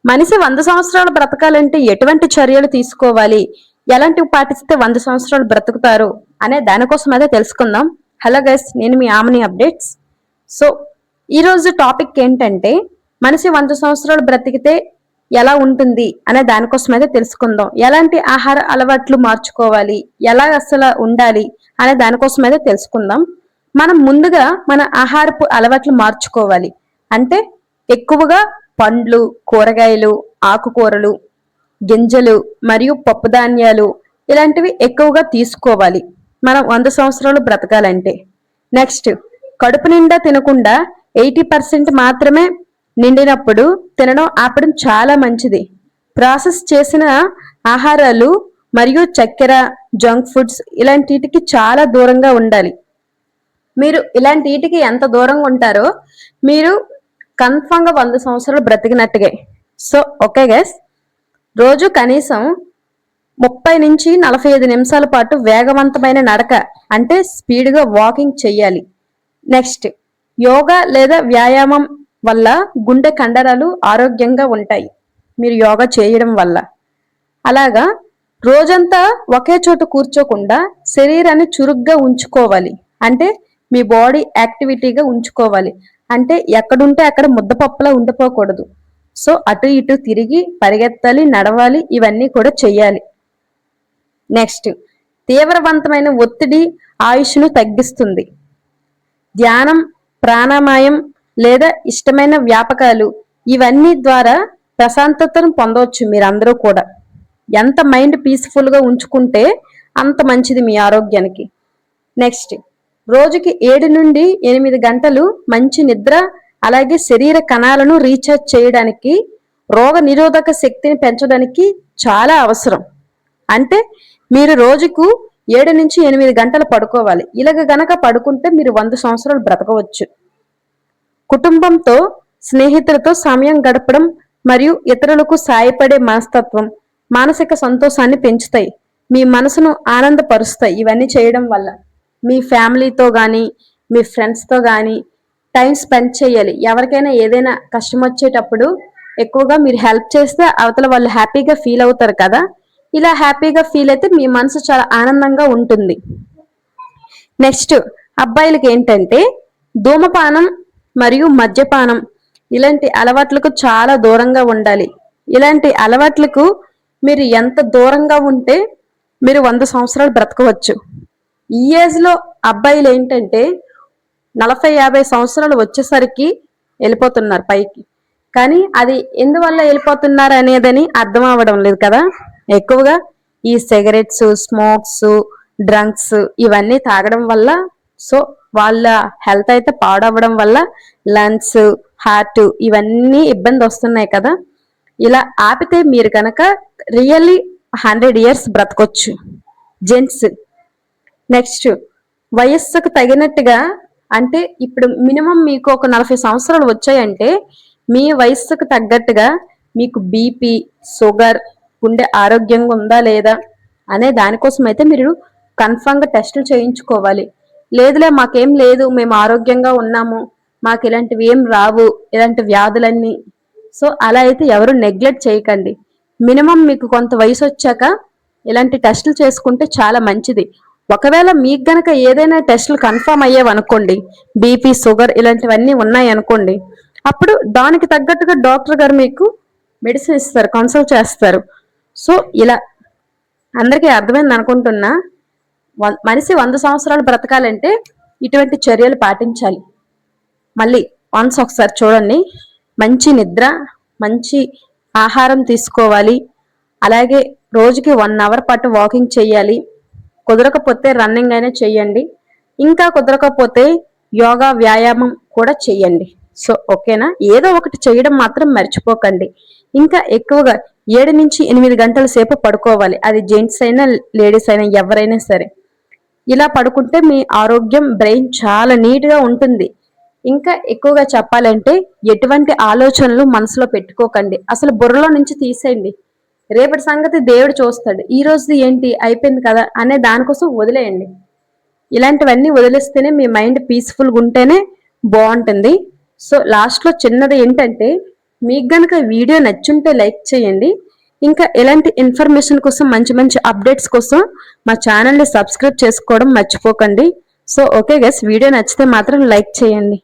మనిషి 100 సంవత్సరాలు బ్రతకాలంటే ఎటువంటి చర్యలు తీసుకోవాలి, ఎలాంటివి పాటిస్తే 100 సంవత్సరాలు బ్రతుకుతారు అనే దానికోసం అయితే తెలుసుకుందాం. హలో గైస్, నేను మీ ఆమని అప్డేట్స్. సో ఈ రోజు టాపిక్ ఏంటంటే మనిషి 100 సంవత్సరాలు బ్రతికితే ఎలా ఉంటుంది అనే దానికోసం అయితే తెలుసుకుందాం. ఎలాంటి ఆహార అలవాట్లు మార్చుకోవాలి, ఎలా అసలు ఉండాలి అనే దానికోసం అయితే తెలుసుకుందాం. మనం ముందుగా మన ఆహారపు అలవాట్లు మార్చుకోవాలి. అంటే ఎక్కువగా పండ్లు, కూరగాయలు, ఆకుకూరలు, గింజలు మరియు పప్పు ధాన్యాలు ఇలాంటివి ఎక్కువగా తీసుకోవాలి మనం 100 సంవత్సరాలు బ్రతకాలంటే. నెక్స్ట్, కడుపు నిండా తినకుండా 80% మాత్రమే నిండినప్పుడు తినడం ఆపడం చాలా మంచిది. ప్రాసెస్ చేసిన ఆహారాలు మరియు చక్కెర, జంక్ ఫుడ్స్ ఇలాంటికి చాలా దూరంగా ఉండాలి. మీరు ఇలాంటి వీటికి ఎంత దూరంగా ఉంటారో మీరు కన్ఫామ్గా 100 సంవత్సరాలు బ్రతికినట్టుగా. సో ఓకే గైస్, రోజు కనీసం 30 నుంచి 45 నిమిషాల పాటు వేగవంతమైన నడక అంటే స్పీడ్గా వాకింగ్ చెయ్యాలి. నెక్స్ట్, యోగా లేదా వ్యాయామం వల్ల గుండె కండరాలు ఆరోగ్యంగా ఉంటాయి మీరు యోగా చేయడం వల్ల. అలాగా రోజంతా ఒకే చోట కూర్చోకుండా శరీరాన్ని చురుగ్గా ఉంచుకోవాలి. అంటే మీ బాడీ యాక్టివిటీగా ఉంచుకోవాలి. అంటే ఎక్కడుంటే అక్కడ ముద్దపప్పులా ఉండిపోకూడదు. సో అటు ఇటు తిరిగి పరిగెత్తాలి, నడవాలి, ఇవన్నీ కూడా చెయ్యాలి. నెక్స్ట్, తీవ్రవంతమైన ఒత్తిడి ఆయుష్ను తగ్గిస్తుంది. ధ్యానం, ప్రాణాయామం లేదా ఇష్టమైన వ్యాపకాలు ఇవన్నీ ద్వారా ప్రశాంతతను పొందవచ్చు మీరందరూ కూడా. ఎంత మైండ్ పీస్ఫుల్గా ఉంచుకుంటే అంత మంచిది మీ ఆరోగ్యానికి. నెక్స్ట్, రోజుకి 7 నుండి 8 గంటలు మంచి నిద్ర, అలాగే శరీర కణాలను రీఛార్జ్ చేయడానికి, రోగ నిరోధక శక్తిని పెంచడానికి చాలా అవసరం. అంటే మీరు రోజుకు 7 నుంచి 8 గంటలు పడుకోవాలి. ఇలాగ గనక పడుకుంటే మీరు 100 సంవత్సరాలు బ్రతకవచ్చు. కుటుంబంతో, స్నేహితులతో సమయం గడపడం మరియు ఇతరులకు సాయపడే మనస్తత్వం మానసిక సంతోషాన్ని పెంచుతాయి, మీ మనసును ఆనందపరుస్తాయి. ఇవన్నీ చేయడం వల్ల మీ ఫ్యామిలీతో కానీ మీ ఫ్రెండ్స్తో కానీ టైం స్పెండ్ చేయాలి. ఎవరికైనా ఏదైనా కష్టం వచ్చేటప్పుడు ఎక్కువగా మీరు హెల్ప్ చేస్తే అవతల వాళ్ళు హ్యాపీగా ఫీల్ అవుతారు కదా. ఇలా హ్యాపీగా ఫీల్ అయితే మీ మనసు చాలా ఆనందంగా ఉంటుంది. నెక్స్ట్, అబ్బాయిలకి ఏంటంటే ధూమపానం మరియు మద్యపానం ఇలాంటి అలవాట్లకు చాలా దూరంగా ఉండాలి. ఇలాంటి అలవాట్లకు మీరు ఎంత దూరంగా ఉంటే మీరు 100 సంవత్సరాలు బ్రతకవచ్చు. ఈ ఏజ్లో అబ్బాయిలు ఏంటంటే 40-50 సంవత్సరాలు వచ్చేసరికి వెళ్ళిపోతున్నారు పైకి. కానీ అది ఎందువల్ల వెళ్ళిపోతున్నారు అనేదని అర్థం అవ్వడం లేదు కదా. ఎక్కువగా ఈ సిగరెట్స్, స్మోక్స్, డ్రంక్స్ ఇవన్నీ తాగడం వల్ల సో వాళ్ళ హెల్త్ అయితే పాడవడం వల్ల లంగ్స్, హార్ట్ ఇవన్నీ ఇబ్బంది వస్తున్నాయి కదా. ఇలా ఆపితే మీరు కనుక రియల్లీ 100 ఇయర్స్ బ్రతకొచ్చు జెంట్స్. నెక్స్ట్, వయస్సుకు తగినట్టుగా అంటే ఇప్పుడు మినిమం మీకు ఒక 40 సంవత్సరాలు వచ్చాయంటే మీ వయస్సుకు తగ్గట్టుగా మీకు బీపీ, షుగర్, గుండె ఆరోగ్యంగా ఉందా లేదా అనే దానికోసం అయితే మీరు కన్ఫామ్గా టెస్టులు చేయించుకోవాలి. లేదులే మాకేం లేదు, మేము ఆరోగ్యంగా ఉన్నాము, మాకు ఇలాంటివి ఏం రావు, ఇలాంటి వ్యాధులన్నీ. సో అలా అయితే ఎవరు నెగ్లెక్ట్ చేయకండి. మినిమం మీకు కొంత వయసు వచ్చాక ఇలాంటి టెస్టులు చేసుకుంటే చాలా మంచిది. ఒకవేళ మీకు గనక ఏదైనా టెస్టులు కన్ఫర్మ్ అయ్యేవనుకోండి, బీపీ, షుగర్ ఇలాంటివన్నీ ఉన్నాయి అనుకోండి, అప్పుడు దానికి తగ్గట్టుగా డాక్టర్ గారు మీకు మెడిసిన్ ఇస్తారు, కన్సల్ట్ చేస్తారు. సో ఇలా అందరికీ అర్థమైంది అనుకుంటున్నా. మనిషి 100 సంవత్సరాలు బ్రతకాలంటే ఇటువంటి చర్యలు పాటించాలి. మళ్ళీ వన్స్ ఒకసారి చూడండి, మంచి నిద్ర, మంచి ఆహారం తీసుకోవాలి, అలాగే రోజుకి 1 అవర్ పాటు వాకింగ్ చేయాలి. కుదరకపోతే రన్నింగ్ అయినా చెయ్యండి, ఇంకా కుదరకపోతే యోగా, వ్యాయామం కూడా చెయ్యండి. సో ఓకేనా, ఏదో ఒకటి చేయడం మాత్రం మర్చిపోకండి. ఇంకా ఎక్కువగా 7 నుంచి 8 గంటల సేపు పడుకోవాలి. అది జెంట్స్ అయినా లేడీస్ అయినా ఎవరైనా సరే. ఇలా పడుకుంటే మీ ఆరోగ్యం, బ్రెయిన్ చాలా నీట్గా ఉంటుంది. ఇంకా ఎక్కువగా చెప్పాలంటే ఎటువంటి ఆలోచనలు మనసులో పెట్టుకోకండి, అసలు బుర్రలో నుంచి తీసేయండి. రేపటి సంగతి దేవుడు చూస్తాడు, ఈ రోజు ఏంటి అయిపోయింది కదా అనే దానికోసం వదిలేయండి. ఇలాంటివన్నీ వదిలేస్తేనే మీ మైండ్ పీస్ఫుల్గా ఉంటేనే బాగుంటుంది. సో లాస్ట్లో చిన్నది ఏంటంటే మీకు గనక వీడియో నచ్చుంటే లైక్ చేయండి. ఇంకా ఎలాంటి ఇన్ఫర్మేషన్ కోసం మంచి మంచి అప్డేట్స్ కోసం మా ఛానల్ని సబ్స్క్రైబ్ చేసుకోవడం మర్చిపోకండి. సో ఓకే గైస్, వీడియో నచ్చితే మాత్రం లైక్ చేయండి.